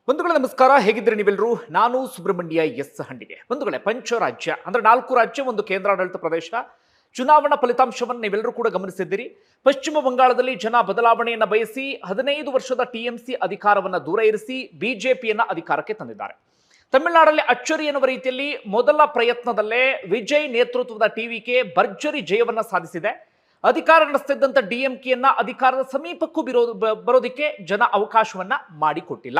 ಬಂಧುಗಳೇ ನಮಸ್ಕಾರ, ಹೇಗಿದ್ರೆ ನೀವೆಲ್ಲರೂ. ನಾನು ಸುಬ್ರಹ್ಮಣ್ಯ ಎಸ್ ಹಂಡಿಗೆ. ಬಂಧುಗಳೇ, ಪಂಚರಾಜ್ಯ ಅಂದ್ರೆ 4 ರಾಜ್ಯ, ಒಂದು ಕೇಂದ್ರಾಡಳಿತ ಪ್ರದೇಶ ಚುನಾವಣಾ ಫಲಿತಾಂಶವನ್ನು ನೀವೆಲ್ಲರೂ ಕೂಡ ಗಮನಿಸಿದ್ದೀರಿ. ಪಶ್ಚಿಮ ಬಂಗಾಳದಲ್ಲಿ ಜನ ಬದಲಾವಣೆಯನ್ನ ಬಯಸಿ 15 ವರ್ಷದ ಟಿಎಂಸಿ ಅಧಿಕಾರವನ್ನ ದೂರ ಇರಿಸಿ ಬಿಜೆಪಿಯನ್ನ ಅಧಿಕಾರಕ್ಕೆ ತಂದಿದ್ದಾರೆ. ತಮಿಳುನಾಡಲ್ಲಿ ಅಚ್ಚರಿ ಎನ್ನುವ ರೀತಿಯಲ್ಲಿ ಮೊದಲ ಪ್ರಯತ್ನದಲ್ಲೇ ವಿಜಯ್ ನೇತೃತ್ವದ ಟಿವಿಕೆ ಭರ್ಜರಿ ಜಯವನ್ನ ಸಾಧಿಸಿದೆ. ಅಧಿಕಾರ ನಡೆಸುತ್ತಿದ್ದಂತ ಡಿಎಂಕೆಯನ್ನ ಅಧಿಕಾರದ ಸಮೀಪಕ್ಕೂ ಬರೋದಕ್ಕೆ ಜನ ಅವಕಾಶವನ್ನ ಮಾಡಿಕೊಟ್ಟಿಲ್ಲ.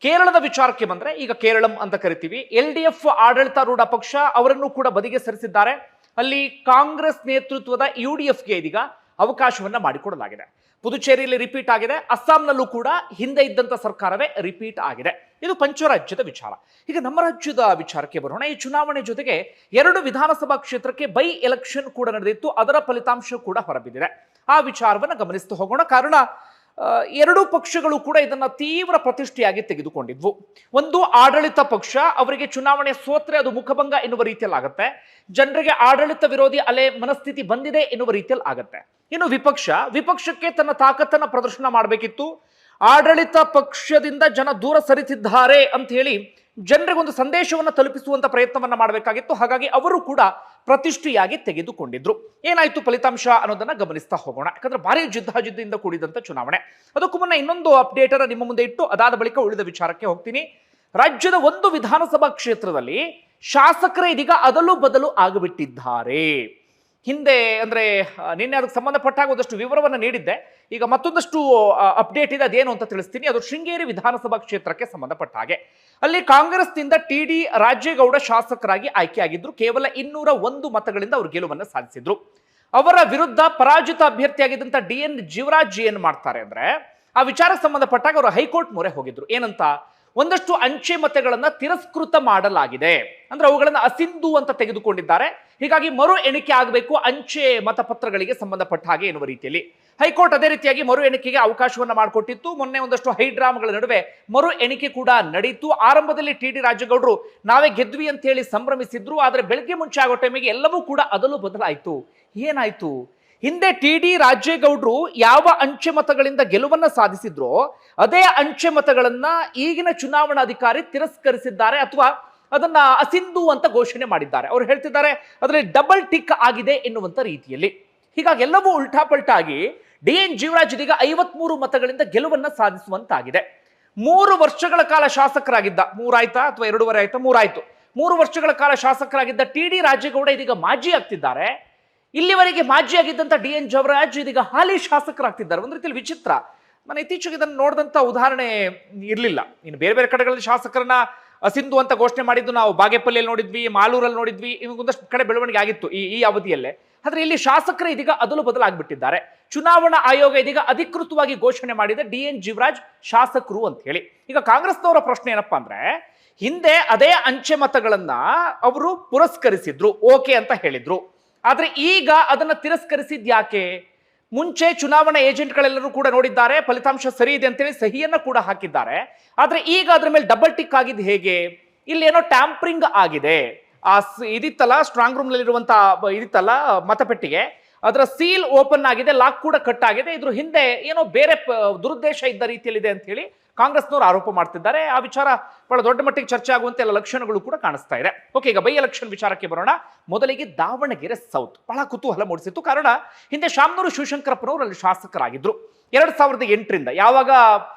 ಕೇರಳದ ವಿಚಾರಕ್ಕೆ ಬಂದ್ರೆ, ಈಗ ಕೇರಳಂ ಅಂತ ಕರಿತೀವಿ, LDF ಆಡಳಿತಾರೂಢ ಪಕ್ಷ ಅವರನ್ನು ಕೂಡ ಬದಿಗೆ ಸರಿಸಿದ್ದಾರೆ. ಅಲ್ಲಿ ಕಾಂಗ್ರೆಸ್ ನೇತೃತ್ವದ UDFಗೆ ಇದೀಗ ಅವಕಾಶವನ್ನ ಮಾಡಿಕೊಡಲಾಗಿದೆ. ಪುದುಚೇರಿಯಲ್ಲಿ ರಿಪೀಟ್ ಆಗಿದೆ, ಅಸ್ಸಾಂನಲ್ಲೂ ಕೂಡ ಹಿಂದೆ ಇದ್ದಂತ ಸರ್ಕಾರವೇ ರಿಪೀಟ್ ಆಗಿದೆ. ಇದು ಪಂಚರಾಜ್ಯದ ವಿಚಾರ. ಈಗ ನಮ್ಮ ರಾಜ್ಯದ ವಿಚಾರಕ್ಕೆ ಬರೋಣ. ಈ ಚುನಾವಣೆ ಜೊತೆಗೆ 2 ವಿಧಾನಸಭಾ ಕ್ಷೇತ್ರಕ್ಕೆ ಬೈ ಎಲೆಕ್ಷನ್ ಕೂಡ ನಡೆದಿತ್ತು, ಅದರ ಫಲಿತಾಂಶ ಕೂಡ ಹೊರಬಿದ್ದಿದೆ. ಆ ವಿಚಾರವನ್ನು ಗಮನಿಸ್ತಾ ಹೋಗೋಣ. ಕಾರಣ ಎರಡೂ ಪಕ್ಷಗಳು ಕೂಡ ಇದನ್ನ ತೀವ್ರ ಪ್ರತಿಷ್ಠೆಯಾಗಿ ತೆಗೆದುಕೊಂಡಿದ್ವು. ಒಂದು ಆಡಳಿತ ಪಕ್ಷ, ಅವರಿಗೆ ಚುನಾವಣೆ ಸೋತ್ರೆ ಅದು ಮುಖಭಂಗ ಎನ್ನುವ ರೀತಿಯಲ್ಲಿ ಆಗುತ್ತೆ, ಜನರಿಗೆ ಆಡಳಿತ ವಿರೋಧಿ ಅಲೆ ಮನಸ್ಥಿತಿ ಬಂದಿದೆ ಎನ್ನುವ ರೀತಿಯಲ್ಲಿ ಆಗುತ್ತೆ. ಇನ್ನು ವಿಪಕ್ಷಕ್ಕೆ ತನ್ನ ತಾಕತ್ತನ್ನ ಪ್ರದರ್ಶನ ಮಾಡಬೇಕಿತ್ತು. ಆಡಳಿತ ಪಕ್ಷದಿಂದ ಜನ ದೂರ ಸರಿತಿದ್ದಾರೆ ಅಂತ ಹೇಳಿ ಜನರಿಗೊಂದು ಸಂದೇಶವನ್ನು ತಲುಪಿಸುವಂತ ಪ್ರಯತ್ನವನ್ನ ಮಾಡಬೇಕಾಗಿತ್ತು. ಹಾಗಾಗಿ ಅವರು ಕೂಡ ಪ್ರತಿಷ್ಠೆಯಾಗಿ ತೆಗೆದುಕೊಂಡಿದ್ರು. ಏನಾಯ್ತು ಫಲಿತಾಂಶ ಅನ್ನೋದನ್ನ ಗಮನಿಸ್ತಾ ಹೋಗೋಣ. ಯಾಕಂದ್ರೆ ಭಾರಿ ಜಿದ್ದಾಜಿದ್ದಿಂದ ಕೂಡಿದಂತ ಚುನಾವಣೆ. ಅದಕ್ಕೂ ಮುನ್ನ ಇನ್ನೊಂದು ಅಪ್ಡೇಟ್ ಅನ್ನ ನಿಮ್ಮ ಮುಂದೆ ಇಟ್ಟು ಅದಾದ ಬಳಿಕ ಉಳಿದ ವಿಚಾರಕ್ಕೆ ಹೋಗ್ತೀನಿ. ರಾಜ್ಯದ 1 ವಿಧಾನಸಭಾ ಕ್ಷೇತ್ರದಲ್ಲಿ ಶಾಸಕರೇ ಇದೀಗ ಅದಲು ಬದಲು ಆಗಿಬಿಟ್ಟಿದ್ದಾರೆ. ಹಿಂದೆ ಅಂದ್ರೆ ನಿನ್ನೆ ಅದಕ್ಕೆ ಸಂಬಂಧಪಟ್ಟಾಗ ಒಂದಷ್ಟು ವಿವರವನ್ನು ನೀಡಿದ್ದೆ. ಈಗ ಮತ್ತೊಂದಷ್ಟು ಅಪ್ಡೇಟ್ ಇದೆ, ಅದೇನು ಅಂತ ತಿಳಿಸ್ತೀನಿ. ಅದು ಶೃಂಗೇರಿ ವಿಧಾನಸಭಾ ಕ್ಷೇತ್ರಕ್ಕೆ ಸಂಬಂಧಪಟ್ಟ ಹಾಗೆ. ಅಲ್ಲಿ ಕಾಂಗ್ರೆಸ್ನಿಂದ TD ರಾಜೇಗೌಡ ಶಾಸಕರಾಗಿ ಆಯ್ಕೆಯಾಗಿದ್ರು. ಕೇವಲ 201 ಮತಗಳಿಂದ ಅವರು ಗೆಲುವನ್ನು ಸಾಧಿಸಿದ್ರು. ಅವರ ವಿರುದ್ಧ ಪರಾಜಿತ ಅಭ್ಯರ್ಥಿಯಾಗಿದ್ದಂತ DN ಜೀವರಾಜ್ ಏನ್ ಮಾಡ್ತಾರೆ ಅಂದ್ರೆ, ಆ ವಿಚಾರಕ್ಕೆ ಸಂಬಂಧಪಟ್ಟಾಗ ಅವರು ಹೈಕೋರ್ಟ್ ಮೊರೆ ಹೋಗಿದ್ರು. ಏನಂತ, ಒಂದಷ್ಟು ಅಂಚೆ ಮತಗಳನ್ನ ತಿರಸ್ಕೃತ ಮಾಡಲಾಗಿದೆ, ಅಂದ್ರೆ ಅವುಗಳನ್ನ ಅಸಿಂಧು ಅಂತ ತೆಗೆದುಕೊಂಡಿದ್ದಾರೆ. ಹೀಗಾಗಿ ಮರು ಎಣಿಕೆ ಆಗಬೇಕು ಅಂಚೆ ಮತಪತ್ರಗಳಿಗೆ ಸಂಬಂಧಪಟ್ಟ ಹಾಗೆ ಎನ್ನುವ ರೀತಿಯಲ್ಲಿ ಹೈಕೋರ್ಟ್ ಅದೇ ರೀತಿಯಾಗಿ ಮರು ಎಣಿಕೆಗೆ ಅವಕಾಶವನ್ನ ಮಾಡಿಕೊಟ್ಟಿತ್ತು. ಮೊನ್ನೆ ಒಂದಷ್ಟು ಹೈಡ್ರಾಮಾಗಳ ನಡುವೆ ಮರು ಎಣಿಕೆ ಕೂಡ ನಡೀತು. ಆರಂಭದಲ್ಲಿ TD ರಾಜೇಗೌಡರು ನಾವೇ ಗೆದ್ವಿ ಅಂತ ಹೇಳಿ ಸಂಭ್ರಮಿಸಿದ್ರು. ಆದ್ರೆ ಬೆಳಗ್ಗೆ ಮುಂಚೆ ಆಗೋ ಟೈಮಿಗೆ ಎಲ್ಲವೂ ಕೂಡ ಅದಲು ಬದಲಾಯಿತು. ಏನಾಯ್ತು, ಹಿಂದೆ TD ರಾಜೇಗೌಡರು ಯಾವ ಅಂಚೆ ಮತಗಳಿಂದ ಗೆಲುವನ್ನ ಸಾಧಿಸಿದ್ರೋ ಅದೇ ಅಂಚೆ ಮತಗಳನ್ನ ಈಗಿನ ಚುನಾವಣಾಧಿಕಾರಿ ತಿರಸ್ಕರಿಸಿದ್ದಾರೆ, ಅಥವಾ ಅದನ್ನ ಅಸಿಂಧು ಅಂತ ಘೋಷಣೆ ಮಾಡಿದ್ದಾರೆ. ಅವರು ಹೇಳ್ತಿದ್ದಾರೆ ಅದರಲ್ಲಿ ಡಬಲ್ ಟಿಕ್ ಆಗಿದೆ ಎನ್ನುವಂತ ರೀತಿಯಲ್ಲಿ. ಹೀಗಾಗಿ ಎಲ್ಲವೂ ಉಲ್ಟಾಪಲ್ಟಾಗಿ DN ಜೀವರಾಜ್ ಇದೀಗ 53 ಮತಗಳಿಂದ ಗೆಲುವನ್ನ ಸಾಧಿಸುವಂತಾಗಿದೆ. 3 ವರ್ಷಗಳ ಕಾಲ ಶಾಸಕರಾಗಿದ್ದ, 3 ಆಯ್ತಾ ಅಥವಾ 2.5 ಆಯ್ತಾ, 3 ಆಯ್ತು, 3 ವರ್ಷಗಳ ಕಾಲ ಶಾಸಕರಾಗಿದ್ದ TD ರಾಜೇಗೌಡ ಇದೀಗ ಮಾಜಿ ಆಗ್ತಿದ್ದಾರೆ. ಇಲ್ಲಿವರೆಗೆ ಮಾಜಿ ಆಗಿದ್ದಂತ DN ಜೀವರಾಜ್ ಇದೀಗ ಹಾಲಿ ಶಾಸಕರಾಗ್ತಿದ್ದಾರೆ. ಒಂದು ರೀತಿಯಲ್ಲಿ ವಿಚಿತ್ರ. ನಾನು ಇತ್ತೀಚೆಗೆ ಇದನ್ನು ನೋಡಿದಂತ ಉದಾಹರಣೆ ಇರಲಿಲ್ಲ. ಇನ್ನು ಬೇರೆ ಬೇರೆ ಕಡೆಗಳಲ್ಲಿ ಶಾಸಕರನ್ನ ಅಸಿಂಧು ಅಂತ ಘೋಷಣೆ ಮಾಡಿದ್ದು ನಾವು ಬಾಗೇಪಲ್ಲಿಯಲ್ಲಿ ನೋಡಿದ್ವಿ, ಮಾಲೂರಲ್ಲಿ ನೋಡಿದ್ವಿ, ಒಂದಷ್ಟು ಕಡೆ ಬೆಳವಣಿಗೆ ಆಗಿತ್ತು ಈ ಅವಧಿಯಲ್ಲೇ. ಆದ್ರೆ ಇಲ್ಲಿ ಶಾಸಕರು ಇದೀಗ ಅದಲು ಬದಲಾಗ್ಬಿಟ್ಟಿದ್ದಾರೆ. ಚುನಾವಣಾ ಆಯೋಗ ಇದೀಗ ಅಧಿಕೃತವಾಗಿ ಘೋಷಣೆ ಮಾಡಿದೆ DN ಜೀವರಾಜ್ ಶಾಸಕರು ಅಂತ ಹೇಳಿ. ಈಗ ಕಾಂಗ್ರೆಸ್ನವರ ಪ್ರಶ್ನೆ ಏನಪ್ಪಾ ಅಂದ್ರೆ, ಹಿಂದೆ ಅದೇ ಅಂಚೆ ಮತಗಳನ್ನ ಅವರು ಪುರಸ್ಕರಿಸಿದ್ರು, ಓಕೆ ಅಂತ ಹೇಳಿದ್ರು. ಆದ್ರೆ ಈಗ ಅದನ್ನ ತಿರಸ್ಕರಿಸಿದ್ ಯಾಕೆ? ಮುಂಚೆ ಚುನಾವಣಾ ಏಜೆಂಟ್ಗಳೆಲ್ಲರೂ ಕೂಡ ನೋಡಿದ್ದಾರೆ, ಫಲಿತಾಂಶ ಸರಿ ಇದೆ ಅಂತೇಳಿ ಸಹಿಯನ್ನ ಕೂಡ ಹಾಕಿದ್ದಾರೆ. ಆದ್ರೆ ಈಗ ಅದ್ರ ಮೇಲೆ ಡಬಲ್ ಟಿಕ್ ಆಗಿದ್ದು ಹೇಗೆ? ಇಲ್ಲಿ ಏನೋ ಟ್ಯಾಂಪರಿಂಗ್ ಆಗಿದೆ. ಆ ಇದಿತ್ತಲ್ಲ, ಸ್ಟ್ರಾಂಗ್ ರೂಮ್ ನಲ್ಲಿ ಇರುವಂತ ಇದಿತ್ತಲ್ಲ ಮತಪೆಟ್ಟಿಗೆ, ಅದರ ಸೀಲ್ ಓಪನ್ ಆಗಿದೆ, ಲಾಕ್ ಕೂಡ ಕಟ್ ಆಗಿದೆ. ಇದ್ರ ಹಿಂದೆ ಏನೋ ಬೇರೆ ದುರುದ್ದೇಶ ಇದ್ದ ರೀತಿಯಲ್ಲಿದೆ ಅಂತ ಹೇಳಿ ಕಾಂಗ್ರೆಸ್ನವರು ಆರೋಪ ಮಾಡ್ತಿದ್ದಾರೆ. ಆ ವಿಚಾರ ಬಹಳ ದೊಡ್ಡ ಮಟ್ಟಿಗೆ ಚರ್ಚೆ ಆಗುವಂತ ಎಲ್ಲ ಲಕ್ಷಣಗಳು ಕೂಡ ಕಾಣಿಸ್ತಾ ಇದೆ. ಓಕೆ, ಈಗ ಬೈ ಎಲೆಕ್ಷನ್ ವಿಚಾರಕ್ಕೆ ಬರೋಣ. ಮೊದಲಿಗೆ ದಾವಣಗೆರೆ ಸೌತ್ ಬಹಳ ಕುತೂಹಲ ಮೂಡಿಸಿತ್ತು. ಕಾರಣ ಹಿಂದೆ ಶಾಮನೂರು ಶಿವಶಂಕರಪ್ಪನವರು ಅಲ್ಲಿ ಶಾಸಕರಾಗಿದ್ರು 2008ರಿಂದ. ಯಾವಾಗ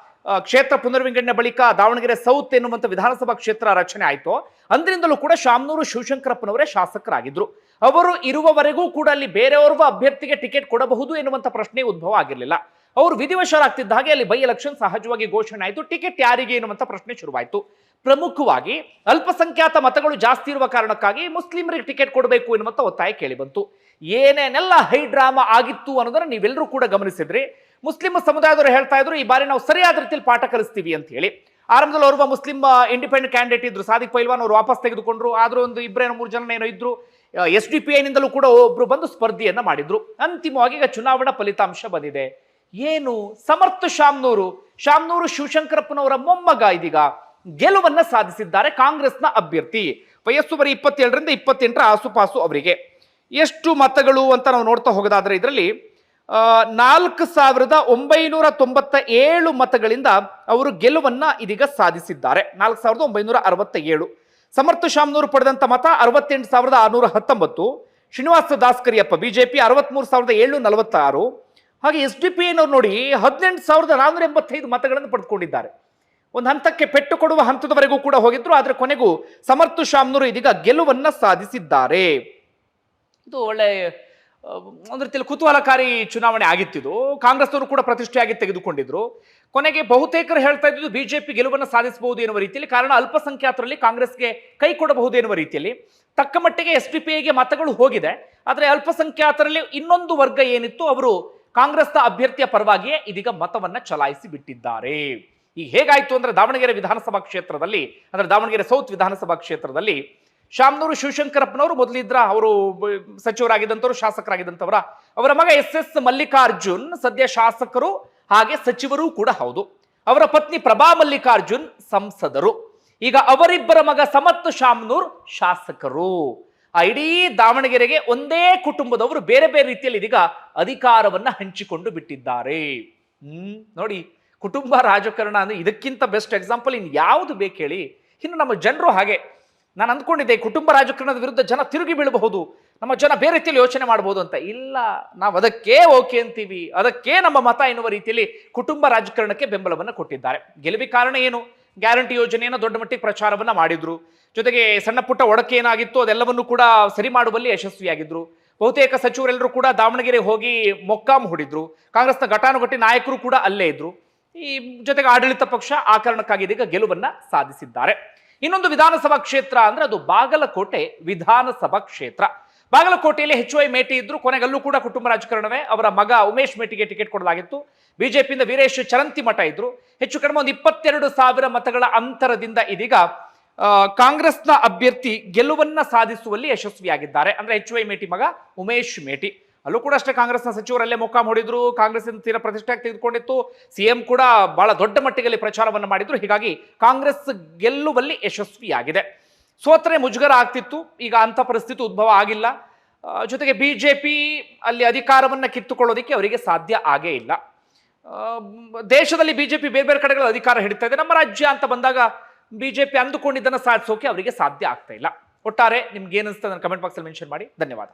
ಕ್ಷೇತ್ರ ಪುನರ್ವಿಂಗಡಣೆ ಬಳಿಕ ದಾವಣಗೆರೆ ಸೌತ್ ಎನ್ನುವಂತ ವಿಧಾನಸಭಾ ಕ್ಷೇತ್ರ ರಚನೆ ಆಯಿತು, ಅಂದ್ರಿಂದಲೂ ಕೂಡ ಶಾಮನೂರು ಶಿವಶಂಕರಪ್ಪನವರೇ ಶಾಸಕರಾಗಿದ್ರು. ಅವರು ಇರುವವರೆಗೂ ಕೂಡ ಅಲ್ಲಿ ಬೇರೆಯವರ ಅಭ್ಯರ್ಥಿಗೆ ಟಿಕೆಟ್ ಕೊಡಬಹುದು ಎನ್ನುವಂತ ಪ್ರಶ್ನೆ ಉದ್ಭವ ಆಗಿರಲಿಲ್ಲ. ಅವರು ವಿಧಿವಶರಾಗ್ತಿದ್ದ ಹಾಗೆ ಅಲ್ಲಿ ಬೈ ಎಲೆಕ್ಷನ್ ಸಹಜವಾಗಿ ಘೋಷಣೆ ಆಯಿತು. ಟಿಕೆಟ್ ಯಾರಿಗೆ ಎನ್ನುವಂತ ಪ್ರಶ್ನೆ ಶುರುವಾಯಿತು. ಪ್ರಮುಖವಾಗಿ ಅಲ್ಪಸಂಖ್ಯಾತ ಮತಗಳು ಜಾಸ್ತಿ ಇರುವ ಕಾರಣಕ್ಕಾಗಿ ಮುಸ್ಲಿಮರಿಗೆ ಟಿಕೆಟ್ ಕೊಡಬೇಕು ಎನ್ನುವಂತ ಒತ್ತಾಯ ಕೇಳಿ ಬಂತು. ಏನೇನೆಲ್ಲ ಹೈಡ್ರಾಮಾ ಆಗಿತ್ತು ಅನ್ನೋದನ್ನ ನೀವೆಲ್ಲರೂ ಕೂಡ ಗಮನಿಸಿದ್ರಿ. ಮುಸ್ಲಿಂ ಸಮುದಾಯದವರು ಹೇಳ್ತಾ ಇದ್ರು, ಈ ಬಾರಿ ನಾವು ಸರಿಯಾದ ರೀತಿಯಲ್ಲಿ ಪಾಠ ಕಲಿಸ್ತೀವಿ ಅಂತ ಹೇಳಿ. ಆರಂಭದಲ್ಲಿ ಒಬ್ಬ ಮುಸ್ಲಿಂ ಇಂಡಿಪೆಂಡೆಂಟ್ ಕ್ಯಾಂಡಿಡೇಟ್ ಇದ್ರು, ಸಾದಿಕ್ ಪೈಲ್ವಾನ್, ಅವರು ವಾಪಸ್ ತೆಗೆದುಕೊಂಡ್ರು. ಆದ್ರೂ ಒಂದು 2-3 ಜನ ಏನೋ ಇದ್ರು. SDPI ನಿಂದಲೂ ಕೂಡ ಒಬ್ರು ಬಂದು ಸ್ಪರ್ಧೆಯನ್ನ ಮಾಡಿದ್ರು. ಅಂತಿಮವಾಗಿ ಈಗ ಚುನಾವಣಾ ಫಲಿತಾಂಶ ಬಂದಿದೆ. ಏನು, ಸಮರ್ಥ ಶಾಮನೂರು ಶಿವಶಂಕರಪ್ಪನವರ ಮೊಮ್ಮಗ ಇದೀಗ ಗೆಲುವನ್ನ ಸಾಧಿಸಿದ್ದಾರೆ. ಕಾಂಗ್ರೆಸ್ನ ಅಭ್ಯರ್ಥಿ, ವಯಸ್ಸು ಬರೀ 27ರಿಂದ 28 ಆಸುಪಾಸು ಅವರಿಗೆ. ಎಷ್ಟು ಮತಗಳು ಅಂತ ನಾವು ನೋಡ್ತಾ ಹೋಗೋದಾದ್ರೆ ಇದರಲ್ಲಿ 4997 ಮತಗಳಿಂದ ಅವರು ಗೆಲುವನ್ನ ಇದೀಗ ಸಾಧಿಸಿದ್ದಾರೆ. 4967. ಸಮರ್ಥ ಶಾಮನೂರು ಪಡೆದಂತ ಮತ 68,619. ಶ್ರೀನಿವಾಸ ದಾಸ್ಕರಿಯಪ್ಪ ಬಿಜೆಪಿ 63,746. ಹಾಗೆ SDPI ನವರು ನೋಡಿ 18,485 ಮತಗಳನ್ನು ಪಡೆದುಕೊಂಡಿದ್ದಾರೆ. ಒಂದು ಹಂತಕ್ಕೆ ಪೆಟ್ಟು ಕೊಡುವ ಹಂತದವರೆಗೂ ಕೂಡ ಹೋಗಿದ್ರು, ಆದರೆ ಕೊನೆಗೂ ಸಮರ್ಥ ಶಾಮನೂರು ಇದೀಗ ಗೆಲುವನ್ನ ಸಾಧಿಸಿದ್ದಾರೆ. ಇದು ಒಳ್ಳೆ ಒಂದು ರೀತಿಯಲ್ಲಿ ಕುತೂಹಲಕಾರಿ ಚುನಾವಣೆ ಆಗಿತ್ತಿದು. ಕಾಂಗ್ರೆಸ್ನವರು ಕೂಡ ಪ್ರತಿಷ್ಠೆಯಾಗಿ ತೆಗೆದುಕೊಂಡಿದ್ರು. ಕೊನೆಗೆ ಬಹುತೇಕರು ಹೇಳ್ತಾ ಇದ್ದು ಬಿಜೆಪಿ ಗೆಲುವನ್ನು ಸಾಧಿಸಬಹುದು ಎನ್ನುವ ರೀತಿಯಲ್ಲಿ, ಕಾರಣ ಅಲ್ಪಸಂಖ್ಯಾತರಲ್ಲಿ ಕಾಂಗ್ರೆಸ್ಗೆ ಕೈ ಕೊಡಬಹುದು ಎನ್ನುವ ರೀತಿಯಲ್ಲಿ. ತಕ್ಕ ಮಟ್ಟಿಗೆ SDPIಗೆ ಮತಗಳು ಹೋಗಿದೆ, ಆದರೆ ಅಲ್ಪಸಂಖ್ಯಾತರಲ್ಲಿ ಇನ್ನೊಂದು ವರ್ಗ ಏನಿತ್ತು ಅವರು ಕಾಂಗ್ರೆಸ್ನ ಅಭ್ಯರ್ಥಿಯ ಪರವಾಗಿಯೇ ಇದೀಗ ಮತವನ್ನ ಚಲಾಯಿಸಿ ಬಿಟ್ಟಿದ್ದಾರೆ. ಈಗ ಹೇಗಾಯ್ತು ಅಂದ್ರೆ ದಾವಣಗೆರೆ ವಿಧಾನಸಭಾ ಕ್ಷೇತ್ರದಲ್ಲಿ, ಅಂದ್ರೆ ದಾವಣಗೆರೆ ಸೌತ್ ವಿಧಾನಸಭಾ ಕ್ಷೇತ್ರದಲ್ಲಿ ಶಾಮನೂರು ಶಿವಶಂಕರಪ್ಪನವರು ಮೊದಲಿದ್ರ ಅವರು ಸಚಿವರಾಗಿದ್ದಂಥವ್ರು, ಶಾಸಕರಾಗಿದ್ದಂಥವರ ಅವರ ಮಗ SS ಮಲ್ಲಿಕಾರ್ಜುನ್ ಸದ್ಯ ಶಾಸಕರು ಹಾಗೆ ಸಚಿವರೂ ಕೂಡ ಹೌದು. ಅವರ ಪತ್ನಿ ಪ್ರಭಾ ಮಲ್ಲಿಕಾರ್ಜುನ್ ಸಂಸದರು. ಈಗ ಅವರಿಬ್ಬರ ಮಗ ಸಮರ್ಥ ಶಾಮನೂರ್ ಶಾಸಕರು. ಆ ಇಡೀ ದಾವಣಗೆರೆಗೆ ಒಂದೇ ಕುಟುಂಬದವರು ಬೇರೆ ಬೇರೆ ರೀತಿಯಲ್ಲಿ ಇದೀಗ ಅಧಿಕಾರವನ್ನ ಹಂಚಿಕೊಂಡು ಬಿಟ್ಟಿದ್ದಾರೆ. ನೋಡಿ, ಕುಟುಂಬ ರಾಜಕಾರಣ ಅಂದ್ರೆ ಇದಕ್ಕಿಂತ ಬೆಸ್ಟ್ ಎಕ್ಸಾಂಪಲ್ ಇನ್ ಯಾವುದು ಬೇಕು ಹೇಳಿ. ಇನ್ನು ನಮ್ಮ ಜನರು ಹಾಗೆ, ನಾನು ಅಂದ್ಕೊಂಡಿದ್ದೆ ಕುಟುಂಬ ರಾಜಕಾರಣದ ವಿರುದ್ಧ ಜನ ತಿರುಗಿ ಬೀಳಬಹುದು, ನಮ್ಮ ಜನ ಬೇರೆ ರೀತಿಯಲ್ಲಿ ಯೋಚನೆ ಮಾಡಬಹುದು ಅಂತ. ಇಲ್ಲ, ನಾವು ಅದಕ್ಕೆ ಓಕೆ ಅಂತೀವಿ, ಅದಕ್ಕೆ ನಮ್ಮ ಮತ ಎನ್ನುವ ರೀತಿಯಲ್ಲಿ ಕುಟುಂಬ ರಾಜಕಾರಣಕ್ಕೆ ಬೆಂಬಲವನ್ನು ಕೊಟ್ಟಿದ್ದಾರೆ. ಗೆಲುವಿಗೆ ಕಾರಣ ಏನು? ಗ್ಯಾರಂಟಿ ಯೋಜನೆಯನ್ನು ದೊಡ್ಡ ಮಟ್ಟಿಗೆ ಪ್ರಚಾರವನ್ನ ಮಾಡಿದ್ರು. ಜೊತೆಗೆ ಸಣ್ಣ ಪುಟ್ಟ ಒಡಕೆ ಏನಾಗಿತ್ತು ಅದೆಲ್ಲವನ್ನು ಕೂಡ ಸರಿ ಮಾಡುವಲ್ಲಿ ಯಶಸ್ವಿಯಾಗಿದ್ರು. ಬಹುತೇಕ ಸಚಿವರೆಲ್ಲರೂ ಕೂಡ ದಾವಣಗೆರೆ ಹೋಗಿ ಮೊಕ್ಕಾಂ ಹೂಡಿದ್ರು. ಕಾಂಗ್ರೆಸ್ನ ಘಟಾನುಘಟಿ ನಾಯಕರು ಕೂಡ ಅಲ್ಲೇ ಇದ್ರು. ಈ ಜೊತೆಗೆ ಆಡಳಿತ ಪಕ್ಷ ಆ ಕಾರಣಕ್ಕಾಗಿ ಇದೀಗ ಗೆಲುವನ್ನ ಸಾಧಿಸಿದ್ದಾರೆ. ಇನ್ನೊಂದು ವಿಧಾನಸಭಾ ಕ್ಷೇತ್ರ ಅಂದ್ರೆ ಅದು ಬಾಗಲಕೋಟೆ ವಿಧಾನಸಭಾ ಕ್ಷೇತ್ರ. ಬಾಗಲಕೋಟೆಯಲ್ಲಿ HY ಮೇಟಿ ಇದ್ರು, ಕೊನೆಗಲ್ಲೂ ಕೂಡ ಕುಟುಂಬ ರಾಜಕಾರಣವೇ. ಅವರ ಮಗ ಉಮೇಶ್ ಮೇಟಿಗೆ ಟಿಕೆಟ್ ಕೊಡಲಾಗಿತ್ತು. ಬಿಜೆಪಿಯಿಂದ ವೀರೇಶ್ ಚರಂತಿ ಮಠ ಇದ್ರು. ಹೆಚ್ಚು ಕಡಿಮೆ ಒಂದು 22,000 ಮತಗಳ ಅಂತರದಿಂದ ಇದೀಗ ಕಾಂಗ್ರೆಸ್ನ ಅಭ್ಯರ್ಥಿ ಗೆಲುವನ್ನ ಸಾಧಿಸುವಲ್ಲಿ ಯಶಸ್ವಿಯಾಗಿದ್ದಾರೆ. ಅಂದ್ರೆ HY ಮೇಟಿ ಮಗ ಉಮೇಶ್ ಮೇಟಿ. ಅಲ್ಲೂ ಕೂಡ ಅಷ್ಟೇ ಕಾಂಗ್ರೆಸ್ನ ಸಚಿವರಲ್ಲೇ ಮೊಕ್ಕಾಂ ಹೊಡಿದ್ರು. ಕಾಂಗ್ರೆಸ್ ತೀರಾ ಪ್ರತಿಷ್ಠೆಯಾಗಿ ತೆಗೆದುಕೊಂಡಿತ್ತು. CM ಕೂಡ ಬಹಳ ದೊಡ್ಡ ಮಟ್ಟಿಗೆ ಪ್ರಚಾರವನ್ನು ಮಾಡಿದ್ರು. ಹೀಗಾಗಿ ಕಾಂಗ್ರೆಸ್ ಗೆಲ್ಲುವಲ್ಲಿ ಯಶಸ್ವಿಯಾಗಿದೆ. ಸೋತ್ರೆ ಮುಜುಗರ ಆಗ್ತಿತ್ತು, ಈಗ ಅಂತ ಪರಿಸ್ಥಿತಿ ಉದ್ಭವ ಆಗಿಲ್ಲ. ಜೊತೆಗೆ ಬಿಜೆಪಿ ಅಲ್ಲಿ ಅಧಿಕಾರವನ್ನ ಕಿತ್ತುಕೊಳ್ಳೋದಕ್ಕೆ ಅವರಿಗೆ ಸಾಧ್ಯ ಆಗೇ ಇಲ್ಲ. ದೇಶದಲ್ಲಿ ಬಿಜೆಪಿ ಬೇರೆ ಬೇರೆ ಕಡೆಗಳ ಅಧಿಕಾರ ಹಿಡಿತಾ ಇದೆ. ನಮ್ಮ ರಾಜ್ಯ ಅಂತ ಬಂದಾಗ ಬಿಜೆಪಿ ಅಂದುಕೊಂಡಿದ್ದನ್ನು ಸಾಧಿಸೋಕೆ ಅವರಿಗೆ ಸಾಧ್ಯ ಆಗ್ತಾ ಇಲ್ಲ. ಒಟ್ಟಾರೆ ನಿಮ್ಗೆ ಏನಿಸ್ತದೆ ಕಮೆಂಟ್ ಬಾಕ್ಸ್ ಅಲ್ಲಿ ಮೆನ್ಷನ್ ಮಾಡಿ. ಧನ್ಯವಾದ.